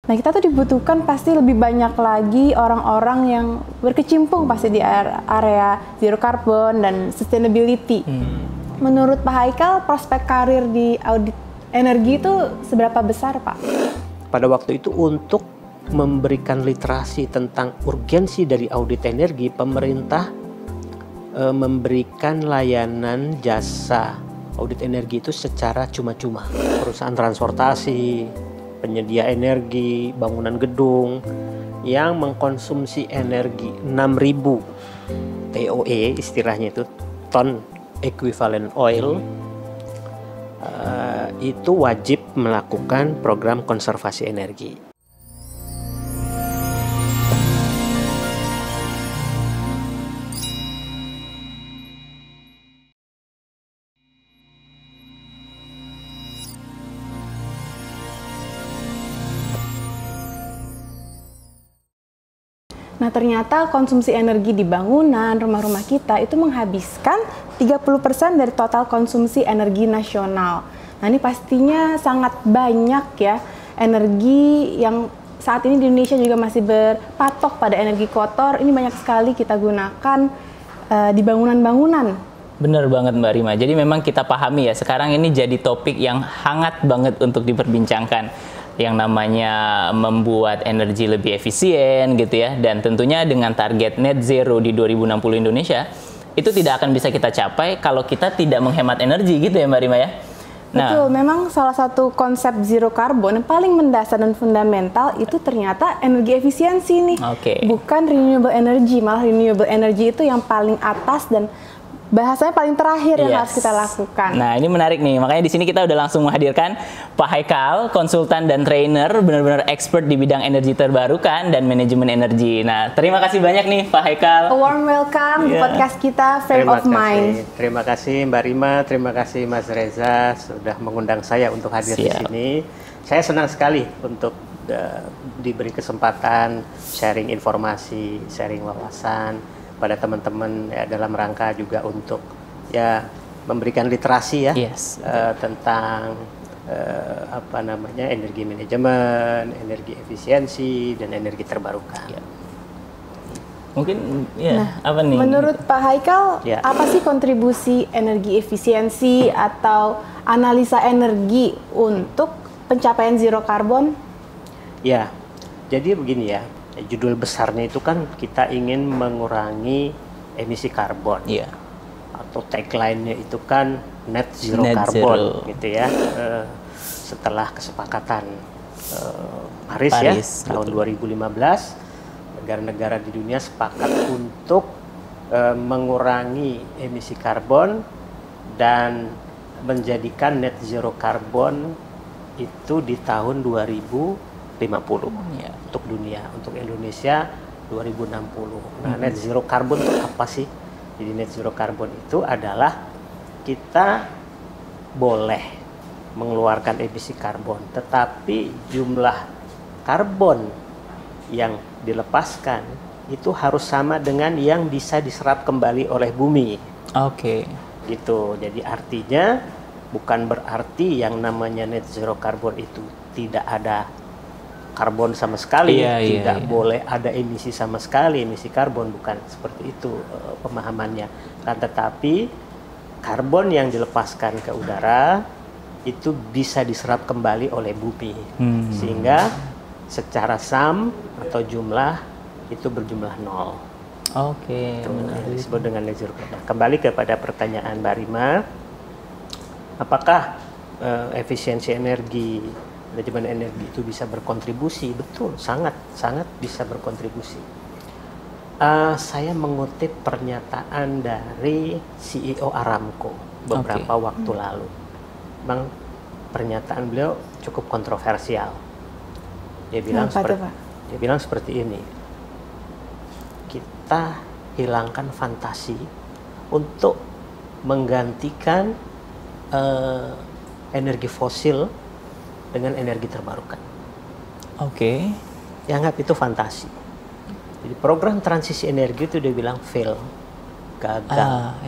Nah, kita tuh dibutuhkan pasti lebih banyak lagi orang-orang yang berkecimpung pasti di area zero carbon dan sustainability. Menurut Pak Haikal, prospek karir di audit energi itu seberapa besar, Pak? Pada waktu itu untuk memberikan literasi tentang urgensi dari audit energi, pemerintah memberikan layanan jasa audit energi itu secara cuma-cuma. Perusahaan transportasi, penyedia energi, bangunan gedung yang mengkonsumsi energi 6.000 TOE, istilahnya itu ton equivalent oil, itu wajib melakukan program konservasi energi. Nah, ternyata konsumsi energi di bangunan, rumah-rumah kita itu menghabiskan 30% dari total konsumsi energi nasional. Nah, ini pastinya sangat banyak ya energi yang saat ini di Indonesia juga masih berpatok pada energi kotor. Ini banyak sekali kita gunakan di bangunan-bangunan. Bener banget Mbak Rima. Jadi memang kita pahami ya, sekarang ini jadi topik yang hangat banget untuk diperbincangkan. Yang namanya membuat energi lebih efisien gitu ya. Dan tentunya dengan target net zero di 2060 Indonesia, itu tidak akan bisa kita capai kalau kita tidak menghemat energi gitu ya Mbak Rima ya. Nah, betul, memang salah satu konsep zero carbon yang paling mendasar dan fundamental itu ternyata energi efisiensi nih. Bukan renewable energy, malah renewable energy itu yang paling atas dan bahasanya paling terakhir yang harus kita lakukan. Nah, ini menarik nih. Makanya di sini kita udah langsung menghadirkan Pak Haikal, konsultan dan trainer, benar-benar expert di bidang energi terbarukan dan manajemen energi. Nah, terima kasih banyak nih Pak Haikal. A warm welcome di podcast kita Frame of Mind. Terima kasih Mbak Rima, terima kasih Mas Reza sudah mengundang saya untuk hadir di sini. Saya senang sekali untuk diberi kesempatan sharing informasi, sharing wawasan pada teman-teman ya, dalam rangka juga untuk ya memberikan literasi ya tentang apa namanya energi manajemen, energi efisiensi dan energi terbarukan. Mungkin ya apa nih? Menurut Pak Haikal, apa sih kontribusi energi efisiensi atau analisa energi untuk pencapaian zero carbon? Ya, jadi begini ya. Judul besarnya itu kan kita ingin mengurangi emisi karbon, atau tagline-nya itu kan net zero carbon, gitu ya. Setelah kesepakatan Paris ya tahun 2015, negara-negara di dunia sepakat untuk mengurangi emisi karbon dan menjadikan net zero carbon itu di tahun 2050 untuk dunia, untuk Indonesia 2060. Nah, net zero carbon itu apa sih? Jadi net zero carbon itu adalah kita boleh mengeluarkan emisi karbon, tetapi jumlah karbon yang dilepaskan itu harus sama dengan yang bisa diserap kembali oleh bumi. Gitu. Jadi artinya bukan berarti yang namanya net zero carbon itu tidak ada karbon sama sekali, tidak boleh ada emisi sama sekali, emisi karbon, bukan seperti itu pemahamannya. Kan tetapi karbon yang dilepaskan ke udara itu bisa diserap kembali oleh bumi, sehingga secara sum atau jumlah itu berjumlah 0. Disebut dengan net zero carbon. Kembali kepada pertanyaan Mbak Rima, apakah efisiensi energi, manajemen energi itu bisa berkontribusi? Betul, sangat bisa berkontribusi. Saya mengutip pernyataan dari CEO Aramco beberapa waktu lalu. Memang pernyataan beliau cukup kontroversial. Dia bilang seperti ini, kita hilangkan fantasi untuk menggantikan energi fosil dengan energi terbarukan. Dianggap itu fantasi. Jadi program transisi energi itu dia bilang fail, gagal.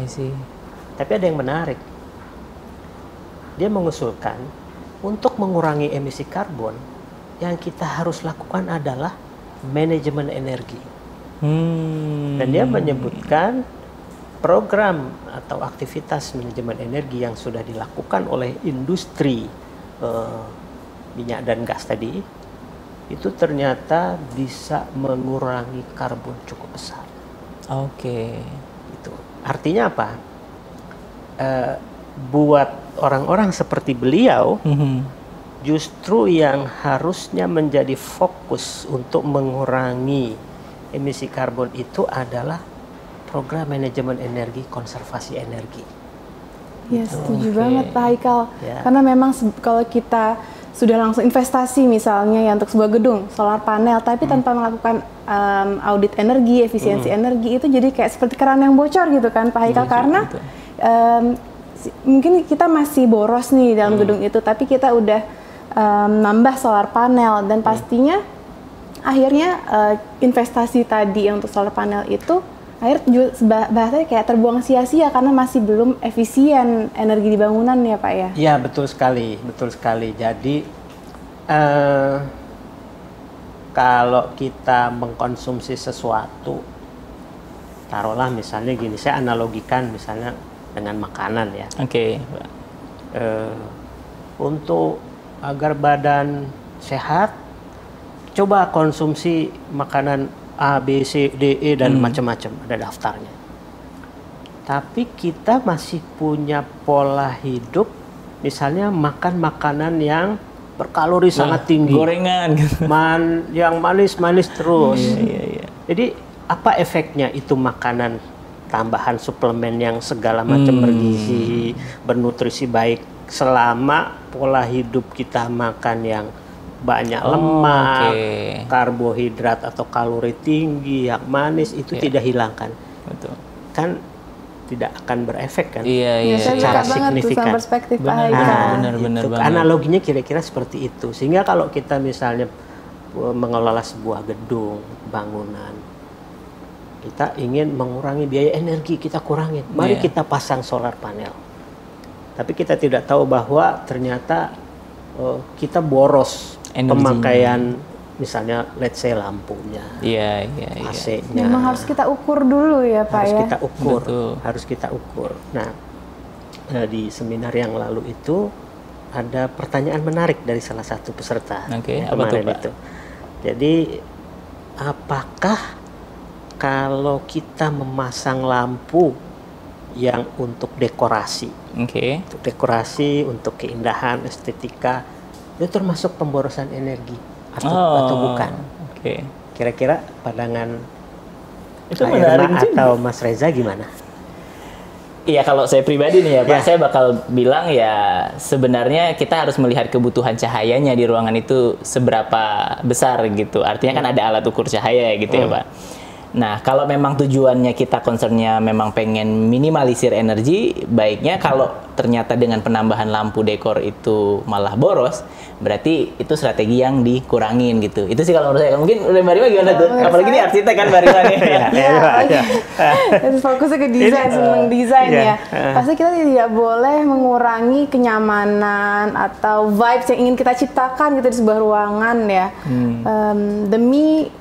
Tapi ada yang menarik. Dia mengusulkan untuk mengurangi emisi karbon yang kita harus lakukan adalah manajemen energi. Dan dia menyebutkan program atau aktivitas manajemen energi yang sudah dilakukan oleh industri minyak dan gas tadi, itu ternyata bisa mengurangi karbon cukup besar. Oke. Itu artinya apa? Buat orang-orang seperti beliau, justru yang harusnya menjadi fokus untuk mengurangi emisi karbon itu adalah program manajemen energi, konservasi energi. Ya, setuju banget Pak Haikal. Ya. Karena memang kalau kita sudah langsung investasi misalnya ya untuk sebuah gedung solar panel, tapi tanpa melakukan audit energi, efisiensi energi, itu jadi kayak seperti keran yang bocor gitu kan Pak Haikal. Karena mungkin kita masih boros nih dalam gedung itu, tapi kita udah nambah solar panel, dan pastinya akhirnya investasi tadi untuk solar panel itu bahasanya kayak terbuang sia-sia karena masih belum efisien energi di bangunan ya Pak ya? Iya, betul sekali, betul sekali. Jadi kalau kita mengkonsumsi sesuatu, taruhlah misalnya gini, saya analogikan misalnya dengan makanan ya. Oke. Untuk agar badan sehat, coba konsumsi makanan A, B, C, D, E, dan macam-macam, ada daftarnya. Tapi kita masih punya pola hidup, misalnya makan makanan yang berkalori sangat tinggi. Gorengan. Yang manis-manis terus. Iya. Jadi apa efeknya itu makanan tambahan suplemen yang segala macam bergizi, bernutrisi baik, selama pola hidup kita makan yang banyak lemak, karbohidrat atau kalori tinggi, yang manis itu tidak hilangkan. Betul. Kan tidak akan berefek kan? Iya. Secara signifikan. Perspektif Pak Benar gitu. banget. Analoginya kira-kira seperti itu. Sehingga kalau kita misalnya mengelola sebuah gedung, bangunan, kita ingin mengurangi biaya energi, kita kurangin. Mari kita pasang solar panel. Tapi kita tidak tahu bahwa ternyata kita boros pemakaian, misalnya let's say lampunya, AC-nya. Memang harus kita ukur dulu ya Pak ya. Harus kita ukur. Nah, di seminar yang lalu itu ada pertanyaan menarik dari salah satu peserta. Apa tuh, Pak? Itu. Jadi, apakah kalau kita memasang lampu yang untuk dekorasi, untuk dekorasi, untuk keindahan, estetika, itu termasuk pemborosan energi atau bukan? Kira-kira pandangan itu Irma atau Mas Reza gimana? Iya, kalau saya pribadi nih ya Pak, saya bakal bilang ya sebenarnya kita harus melihat kebutuhan cahayanya di ruangan itu seberapa besar gitu. Artinya kan ada alat ukur cahaya gitu ya Pak. Nah, kalau memang tujuannya kita concernnya memang pengen minimalisir energi, baiknya kalau ternyata dengan penambahan lampu dekor itu malah boros, berarti itu strategi yang dikurangin gitu. Itu sih kalau menurut saya. Mungkin Mbak Rima gimana tuh? Apalagi ini arsitek kan Mbak Rima nih. Fokusnya ke desain, seneng desain ya. Pasti kita tidak boleh mengurangi kenyamanan atau vibes yang ingin kita ciptakan gitu di sebuah ruangan ya. Demi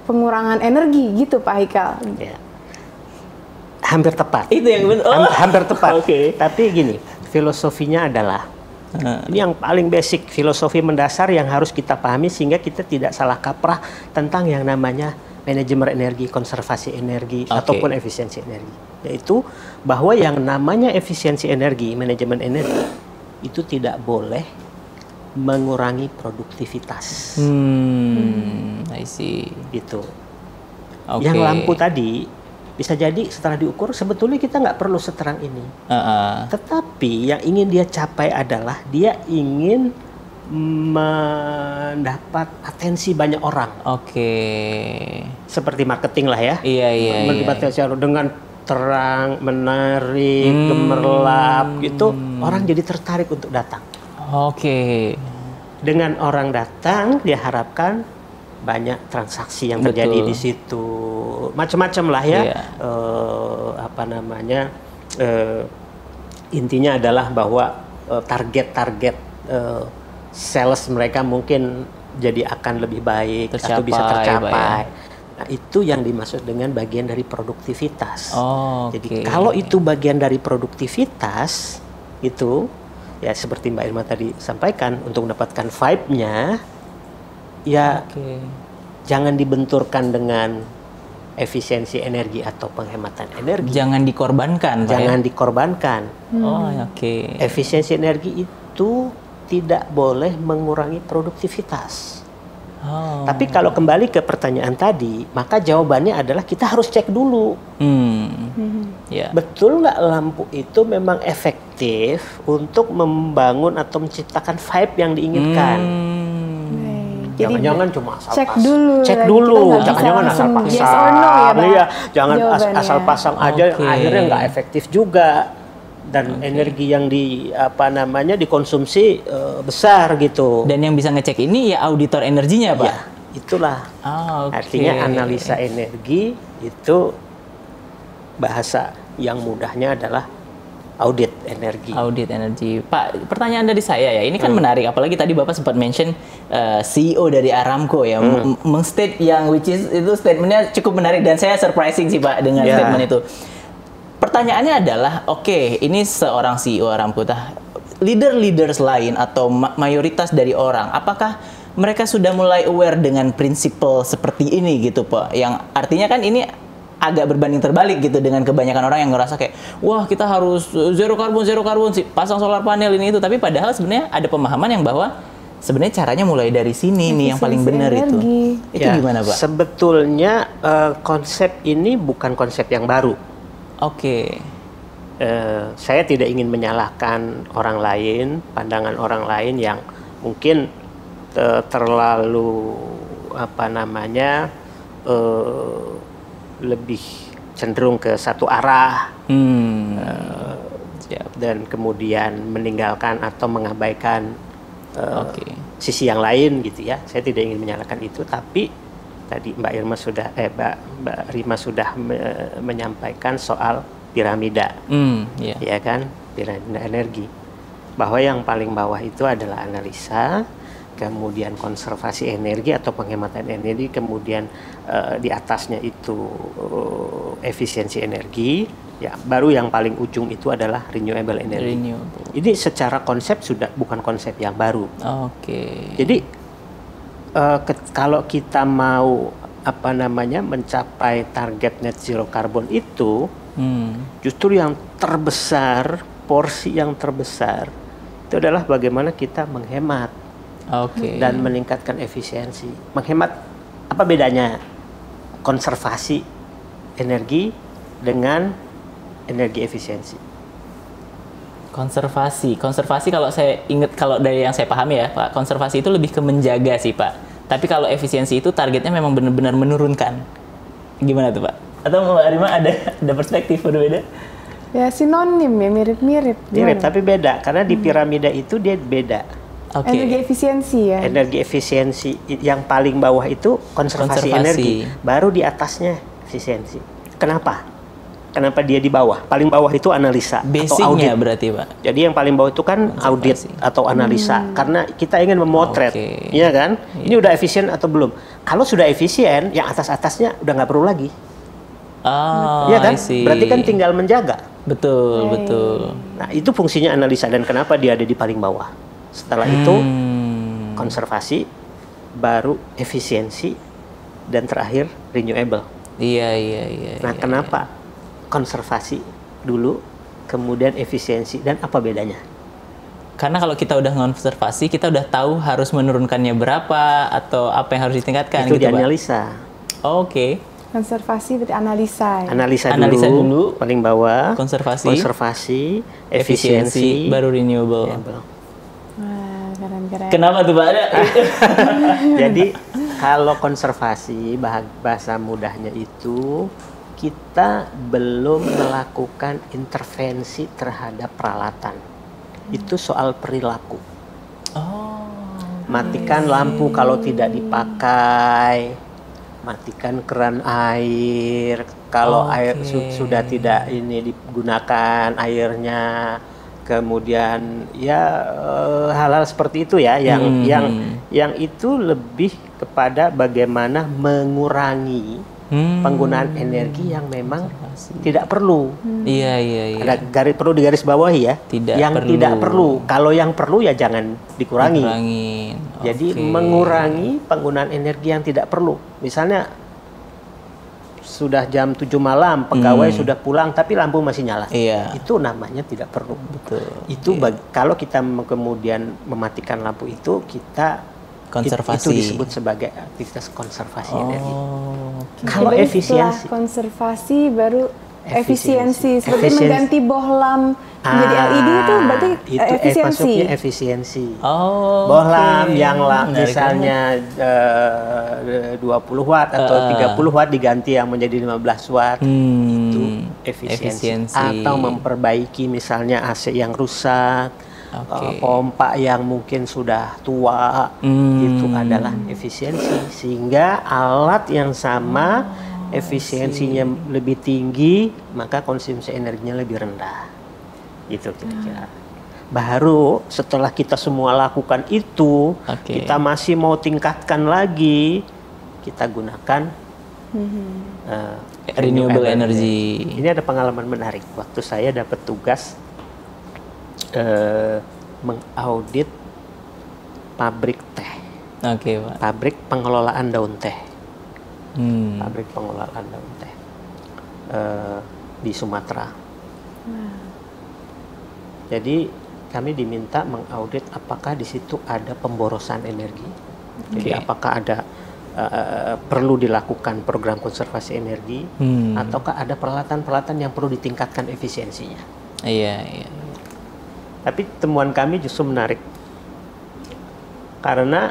pengurangan energi gitu Pak Haikal. Ya. Hampir tepat. Itu yang benar. Hampir tepat. Tapi gini, filosofinya adalah ini yang paling basic, filosofi mendasar yang harus kita pahami sehingga kita tidak salah kaprah tentang yang namanya manajemen energi, konservasi energi ataupun efisiensi energi. Yaitu bahwa yang namanya efisiensi energi, manajemen energi itu tidak boleh mengurangi produktivitas. I see. Gitu. Yang lampu tadi bisa jadi setelah diukur sebetulnya kita nggak perlu seterang ini. Tetapi yang ingin dia capai adalah dia ingin mendapat atensi banyak orang. Seperti marketing lah ya. Mendapat dengan terang, menarik, gemerlap gitu, orang jadi tertarik untuk datang. Dengan orang datang, dia harapkan banyak transaksi yang terjadi di situ, macam-macam lah ya. Intinya adalah bahwa target-target sales mereka mungkin jadi akan lebih baik atau bisa tercapai. Nah, itu yang dimaksud dengan bagian dari produktivitas. Jadi kalau itu bagian dari produktivitas itu ya seperti Mbak Irma tadi sampaikan, untuk mendapatkan vibe-nya ya jangan dibenturkan dengan efisiensi energi atau penghematan energi. Jangan dikorbankan. Jangan dikorbankan. Efisiensi energi itu tidak boleh mengurangi produktivitas. Tapi kalau kembali ke pertanyaan tadi, maka jawabannya adalah kita harus cek dulu. Betul nggak lampu itu memang efektif untuk membangun atau menciptakan vibe yang diinginkan? Jangan-jangan cuma asal cek pasang. Dulu. Cek dulu. Jangan-jangan asal pasang. Yes or no ya, Pak? Iya, jangan asal pasang aja, akhirnya nggak efektif juga. Dan energi yang dikonsumsi besar gitu. Dan yang bisa ngecek ini ya auditor energinya, Pak. Ya, itulah. Artinya analisa energi itu bahasa yang mudahnya adalah audit energi. Audit energi. Pak, pertanyaan dari saya ya, ini kan menarik. Apalagi tadi Bapak sempat mention CEO dari Aramco ya, mengstate yang which is itu statementnya cukup menarik dan saya surprising sih Pak dengan statement itu. Pertanyaannya adalah, ini seorang CEO Aramco, leaders lain atau mayoritas dari orang, apakah mereka sudah mulai aware dengan prinsipal seperti ini gitu Pak? Yang artinya kan ini agak berbanding terbalik gitu dengan kebanyakan orang yang ngerasa kayak, wah kita harus zero carbon, pasang solar panel ini itu. Tapi padahal sebenarnya ada pemahaman yang bahwa sebenarnya caranya mulai dari sini nih yang paling benar itu. Itu gimana Pak? Sebetulnya konsep ini bukan konsep yang baru. Saya tidak ingin menyalahkan orang lain, pandangan orang lain yang mungkin terlalu lebih cenderung ke satu arah dan kemudian meninggalkan atau mengabaikan sisi yang lain gitu ya. Saya tidak ingin menyalahkan itu, tapi tadi Mbak Rima sudah menyampaikan soal piramida, ya kan, piramida energi, bahwa yang paling bawah itu adalah analisa, kemudian konservasi energi atau penghematan energi, kemudian di atasnya itu efisiensi energi, ya baru yang paling ujung itu adalah renewable energy. Ini secara konsep sudah bukan konsep yang baru. Jadi kalau kita mau mencapai target net zero carbon itu, justru yang terbesar, porsi yang terbesar itu adalah bagaimana kita menghemat dan meningkatkan efisiensi. Menghemat, apa bedanya konservasi energi dengan energi efisiensi? Konservasi kalau saya ingat, kalau dari yang saya pahami ya Pak, konservasi itu lebih ke menjaga sih Pak. Tapi kalau efisiensi itu targetnya memang benar-benar menurunkan. Gimana tuh Pak? Atau Mbak Rima ada perspektif berbeda? Ya sinonim ya, mirip-mirip. Mirip tapi beda, karena di piramida itu dia beda. Energi efisiensi ya. Energi efisiensi yang paling bawah itu konservasi energi, baru di atasnya efisiensi. Kenapa dia di bawah? Paling bawah itu analisa atau audit. Berarti Pak. Jadi yang paling bawah itu kan audit atau analisa, karena kita ingin memotret, iya kan? Ini udah efisien atau belum? Kalau sudah efisien, yang atas-atasnya udah nggak perlu lagi. Iya kan? Berarti kan tinggal menjaga. Betul. Nah itu fungsinya analisa, dan kenapa dia ada di paling bawah? Setelah itu konservasi, baru efisiensi, dan terakhir renewable. Iya. Nah kenapa konservasi dulu, kemudian efisiensi, dan apa bedanya? Karena kalau kita udah konservasi, kita udah tahu harus menurunkannya berapa atau apa yang harus ditingkatkan. Itu gitu, dianalisa. Konservasi berarti analisa. Ya? Analisa dulu, paling bawah. Konservasi, efisiensi, baru renewable. Wah, keren. Kenapa tuh Pak? Jadi kalau konservasi, bahasa mudahnya itu, kita belum melakukan intervensi terhadap peralatan. Itu soal perilaku. Matikan lampu kalau tidak dipakai, matikan keran air kalau air sudah tidak ini digunakan airnya, kemudian ya hal-hal seperti itu ya, yang itu lebih kepada bagaimana mengurangi penggunaan energi yang memang tidak perlu. Iya. Ada perlu digarisbawahi ya. Tidak perlu. Kalau yang perlu ya jangan dikurangi. Jadi mengurangi penggunaan energi yang tidak perlu. Misalnya sudah jam 7 malam, pegawai sudah pulang tapi lampu masih nyala. Itu namanya tidak perlu. Betul. Itu kalau kita kemudian mematikan lampu itu, kita konservasi. Itu disebut sebagai aktivitas konservasi energi. Kalau efisiensi, konservasi baru efisiensi. Seperti mengganti bohlam menjadi LED itu berarti efisiensi. Masuknya efisiensi. Bohlam yang misalnya 20 watt atau 30 watt diganti yang menjadi 15 watt. Itu efisiensi. Atau memperbaiki misalnya AC yang rusak. Pompa yang mungkin sudah tua, itu adalah efisiensi, sehingga alat yang sama efisiensinya lebih tinggi, maka konsumsi energinya lebih rendah. Itu kira-kira. Baru setelah kita semua lakukan itu, kita masih mau tingkatkan lagi, kita gunakan renewable energy. Ini ada pengalaman menarik. Waktu saya dapat tugas mengaudit pabrik teh, Pak. Pabrik pengelolaan daun teh, pabrik pengelolaan daun teh di Sumatera. Jadi kami diminta mengaudit apakah di situ ada pemborosan energi. Jadi apakah ada perlu dilakukan program konservasi energi, ataukah ada peralatan-peralatan yang perlu ditingkatkan efisiensinya. Iya. Tapi temuan kami justru menarik, karena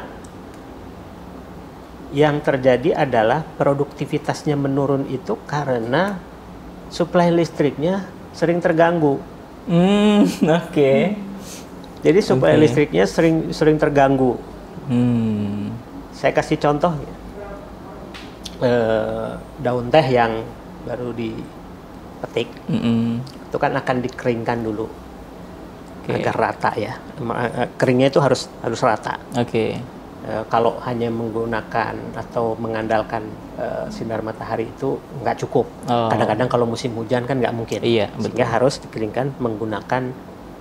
yang terjadi adalah produktivitasnya menurun itu karena suplai listriknya sering terganggu. Jadi suplai listriknya sering terganggu. Saya kasih contoh, daun teh yang baru dipetik, itu kan akan dikeringkan dulu. Agar rata ya, keringnya itu harus rata. Kalau hanya menggunakan atau mengandalkan sinar matahari itu nggak cukup. Kadang-kadang kalau musim hujan kan nggak mungkin. Sehingga harus dikeringkan menggunakan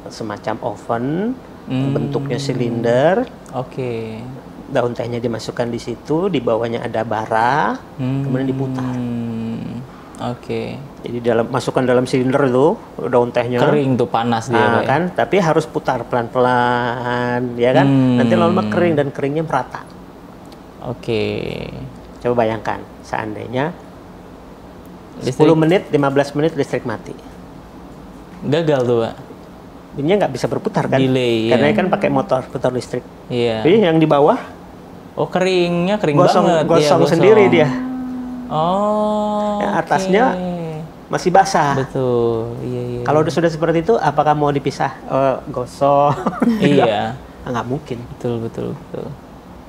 semacam oven, bentuknya silinder. Daun tehnya dimasukkan di situ, di bawahnya ada bara, kemudian diputar. Jadi masukkan dalam silinder itu daun tehnya. Kering tuh, panas dia, kan? Tapi harus putar pelan-pelan, ya kan? Nanti lama-lama kering dan keringnya merata. Coba bayangkan, seandainya 10 menit, 15 menit listrik mati. Gagal tuh, Pak. Ini nggak bisa berputar kan? Delay, karena kan pakai motor putar listrik. Jadi yang di bawah, keringnya kering banget. Gosong sendiri dia. Yang atasnya masih basah. Betul. Kalau sudah seperti itu, apakah mau dipisah? Gosong. Nggak mungkin. Betul.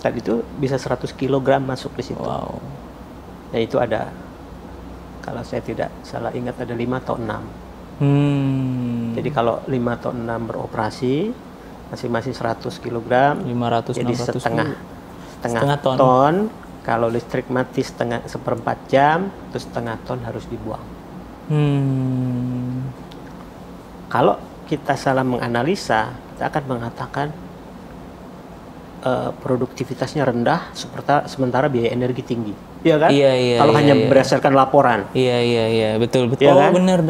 Tadi itu bisa 100 kg masuk di situ. Dan itu ada, kalau saya tidak salah ingat, ada 5 atau 6. Jadi kalau 5 atau 6 beroperasi, masing-masing 100 kg, 500, jadi 600 setengah ton. Kalau listrik mati seperempat jam, terus setengah ton harus dibuang. Kalau kita salah menganalisa, kita akan mengatakan produktivitasnya rendah, sementara biaya energi tinggi. Iya kan? Kalau hanya berdasarkan laporan. Betul. Ya kan? Benar.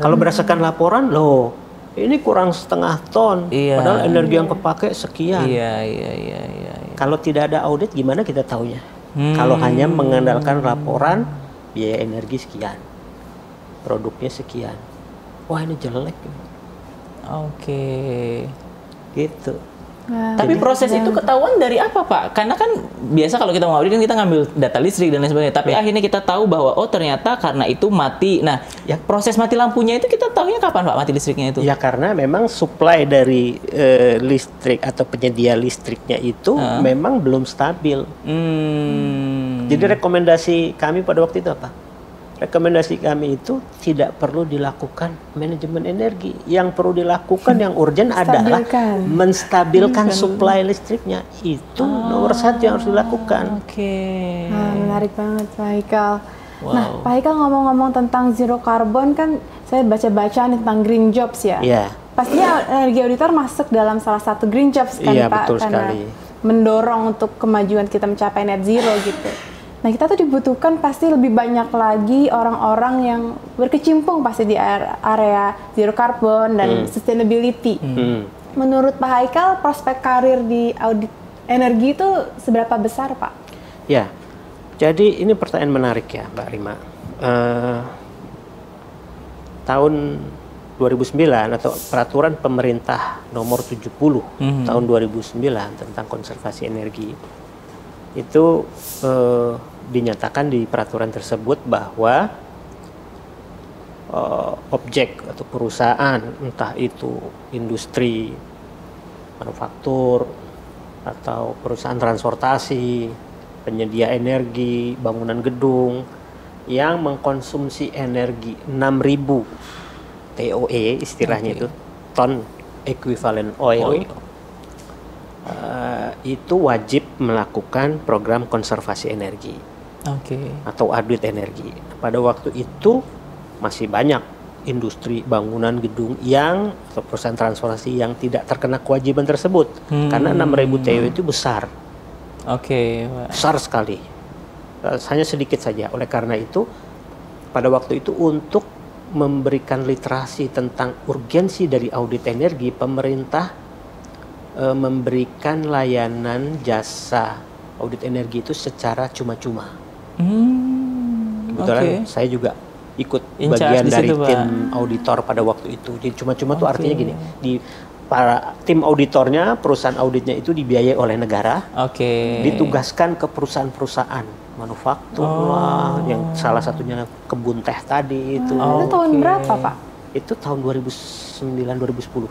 Kalau berdasarkan laporan, loh, ini kurang setengah ton, padahal energi yang kepake sekian. Kalau tidak ada audit, gimana kita taunya? Kalau hanya mengandalkan laporan, biaya energi sekian, produknya sekian. Wah, ini jelek. Gitu. Tapi proses itu ketahuan dari apa, Pak? Karena kan biasa kalau kita ngaudit kan kita ngambil data listrik dan lain sebagainya. Tapi akhirnya kita tahu bahwa ternyata karena itu mati. Nah, proses mati lampunya itu kita tahunya kapan, Pak, mati listriknya itu? Ya karena memang supply dari listrik atau penyedia listriknya itu memang belum stabil. Jadi rekomendasi kami pada waktu itu apa? rekomendasi kami itu tidak perlu dilakukan manajemen energi. Yang perlu dilakukan yang urgent adalah menstabilkan supply listriknya. Itu nomor satu yang harus dilakukan. Menarik banget Pak Haikal. Nah, Pak Haikal ngomong-ngomong tentang zero carbon, kan saya baca-baca tentang green jobs ya. Pastinya energi auditor masuk dalam salah satu green jobs kan Pak, betul karena sekali. Mendorong untuk kemajuan kita mencapai net zero gitu. Nah, kita tuh dibutuhkan pasti lebih banyak lagi orang-orang yang berkecimpung pasti di area zero carbon dan sustainability. Menurut Pak Haikal, prospek karir di audit energi itu seberapa besar, Pak? Ya, jadi ini pertanyaan menarik ya, Mbak Rima. Tahun 2009 atau peraturan pemerintah nomor 70 tahun 2009 tentang konservasi energi itu dinyatakan di peraturan tersebut bahwa objek atau perusahaan, entah itu industri manufaktur atau perusahaan transportasi, penyedia energi, bangunan gedung yang mengkonsumsi energi 6.000 TOE istilahnya itu, ton equivalent oil. Itu wajib melakukan program konservasi energi atau audit energi. Pada waktu itu masih banyak industri bangunan gedung yang atau perusahaan transportasi yang tidak terkena kewajiban tersebut karena 6.000 TOE itu besar, besar sekali, hanya sedikit saja. Oleh karena itu pada waktu itu untuk memberikan literasi tentang urgensi dari audit energi, pemerintah memberikan layanan jasa audit energi itu secara cuma-cuma. Kebetulan saya juga ikut bagian dari tim auditor pada waktu itu. Jadi cuma-cuma itu artinya gini, di para tim auditornya, perusahaan auditnya itu dibiayai oleh negara, ditugaskan ke perusahaan-perusahaan manufaktur lah, yang salah satunya kebun teh tadi itu. Itu tahun berapa, Pak? Itu tahun 2009-2010.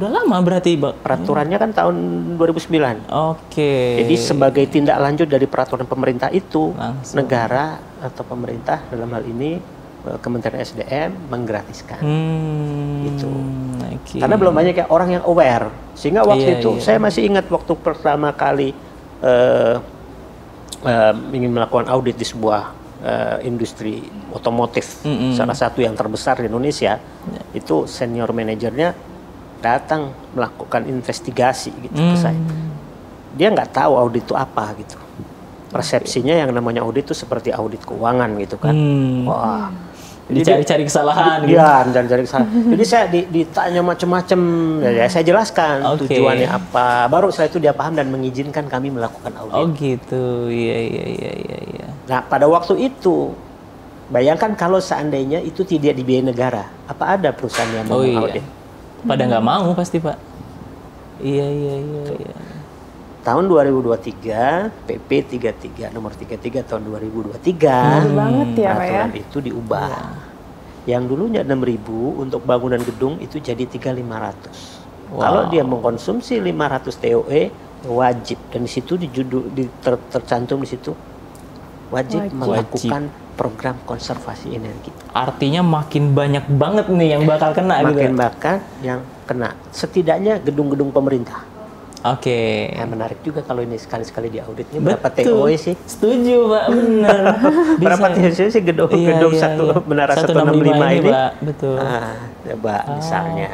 Udah lama berarti, Pak. Peraturannya kan tahun 2009. Jadi sebagai tindak lanjut dari peraturan pemerintah itu, negara atau pemerintah dalam hal ini Kementerian SDM menggratiskan. Gitu. Karena belum banyak ya orang yang aware. Sehingga waktu itu saya masih ingat waktu pertama kali ingin melakukan audit di sebuah industri otomotif, salah satu yang terbesar di Indonesia, itu senior manajernya datang melakukan investigasi gitu ke saya. Dia nggak tahu audit itu apa gitu. Persepsinya yang namanya audit itu seperti audit keuangan gitu kan. Wah, dicari-cari kesalahan gitu. Iya, cari-cari kesalahan. Jadi saya ditanya macam-macam, ya saya jelaskan tujuannya apa. Baru setelah itu dia paham dan mengizinkan kami melakukan audit. Oh gitu, iya. Nah, pada waktu itu, bayangkan kalau seandainya itu tidak dibiayai negara, apa ada perusahaan yang mau audit? Pada nggak mau pasti, Pak. Iya. Tahun 2023, PP 33 nomor 33 tahun 2023, banget ya, peraturan itu diubah. Yang dulunya 6.000 untuk bangunan gedung itu jadi 3.500. Kalau dia mengkonsumsi 500 TOE wajib, dan di situ tercantum di situ wajib melakukan program konservasi energi. Artinya makin banyak banget nih yang bakal kena gitu. Makin banyak yang kena. Setidaknya gedung-gedung pemerintah. Nah, menarik juga kalau ini sekali-sekali diaudit. Ini berapa TOE sih? Setuju, Pak, benar. Berapa TOE sih gedung satu Menara 165 ini? Pak. Betul. Coba misalnya.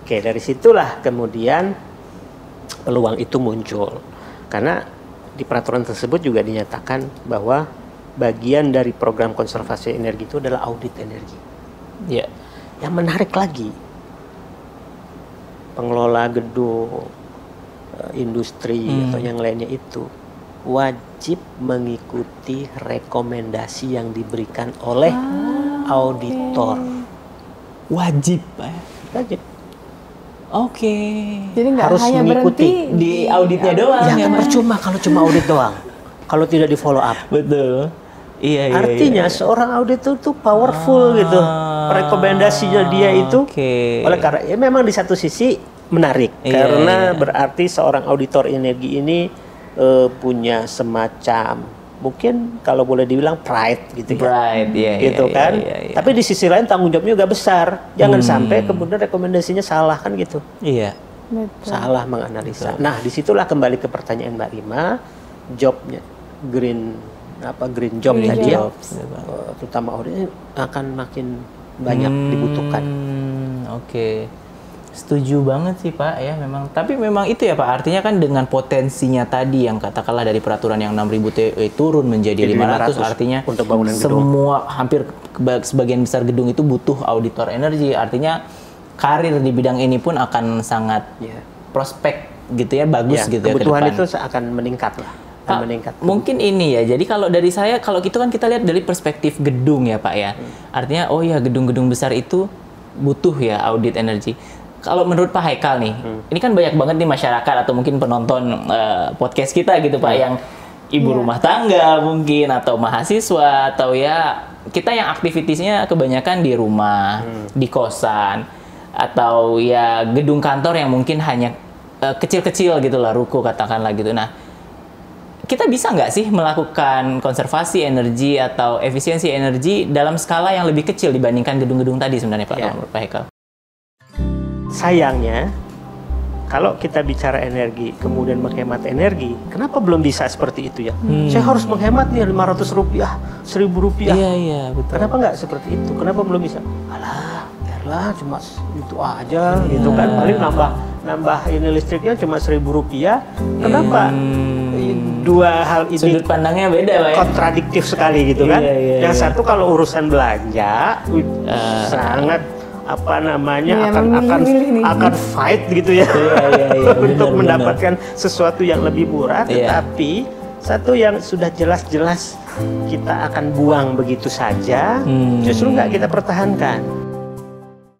Dari situlah kemudian peluang itu muncul. Karena di peraturan tersebut juga dinyatakan bahwa bagian dari program konservasi energi itu adalah audit energi. Yang menarik lagi, pengelola gedung, industri atau yang lainnya itu wajib mengikuti rekomendasi yang diberikan oleh auditor. Wajib, Pak. Wajib. Jadi nggak harus hanya mengikuti berhenti di auditnya doang. Jangan percuma kalau cuma audit doang. Kalau tidak di follow up. Betul. Iya. Artinya seorang auditor itu powerful gitu. Rekomendasinya dia itu. Oleh karena memang di satu sisi menarik karena berarti seorang auditor energi ini punya semacam mungkin kalau boleh dibilang pride gitu Pride, gitu kan. Tapi di sisi lain tanggung jawabnya juga besar. Jangan sampai kemudian rekomendasinya salah kan gitu. Iya. Betul. Salah menganalisa. Nah, disitulah kembali ke pertanyaan Mbak Rima, jobnya green job tadi ya, terutama audit akan makin banyak dibutuhkan. Oke. Setuju banget sih Pak ya memang. Tapi memang itu ya Pak, artinya kan dengan potensinya tadi yang katakanlah dari peraturan yang 6.000 TEU turun menjadi 500, artinya untuk bangunan semua hampir sebagian besar gedung itu butuh auditor energi. Artinya karir di bidang ini pun akan sangat prospek gitu ya, bagus gitu ya ke kebutuhan depan. itu akan meningkat lah. Meningkat. Mungkin ini ya, jadi kalau dari saya, kalau gitu kan kita lihat dari perspektif gedung ya Pak ya. Artinya oh ya gedung-gedung besar itu butuh ya audit energi. Kalau menurut Pak Haikal nih, ini kan banyak banget nih masyarakat atau mungkin penonton podcast kita gitu Pak, yang ibu rumah tangga mungkin, atau mahasiswa, atau ya kita yang aktivitasnya kebanyakan di rumah, di kosan, atau ya gedung kantor yang mungkin hanya kecil-kecil gitu lah, ruko katakanlah gitu. Nah, kita bisa nggak sih melakukan konservasi energi atau efisiensi energi dalam skala yang lebih kecil dibandingkan gedung-gedung tadi sebenarnya Pak, menurut Pak Haikal? Sayangnya, kalau kita bicara energi, kemudian menghemat energi, kenapa belum bisa seperti itu ya? Saya harus menghemat nih 500 rupiah, 1.000 rupiah. Iya, betul. Kenapa nggak seperti itu? Kenapa belum bisa? Alah, biarlah cuma itu aja, gitu kan. Paling nambah ini listriknya cuma 1.000 rupiah. Kenapa? Dua hal ini sudut pandangnya beda Pak ya? Kontradiktif sekali gitu kan. Yang satu kalau urusan belanja sangat akan fight gitu ya untuk mendapatkan sesuatu yang lebih murah, tetapi satu yang sudah jelas-jelas kita akan buang begitu saja, justru nggak kita pertahankan.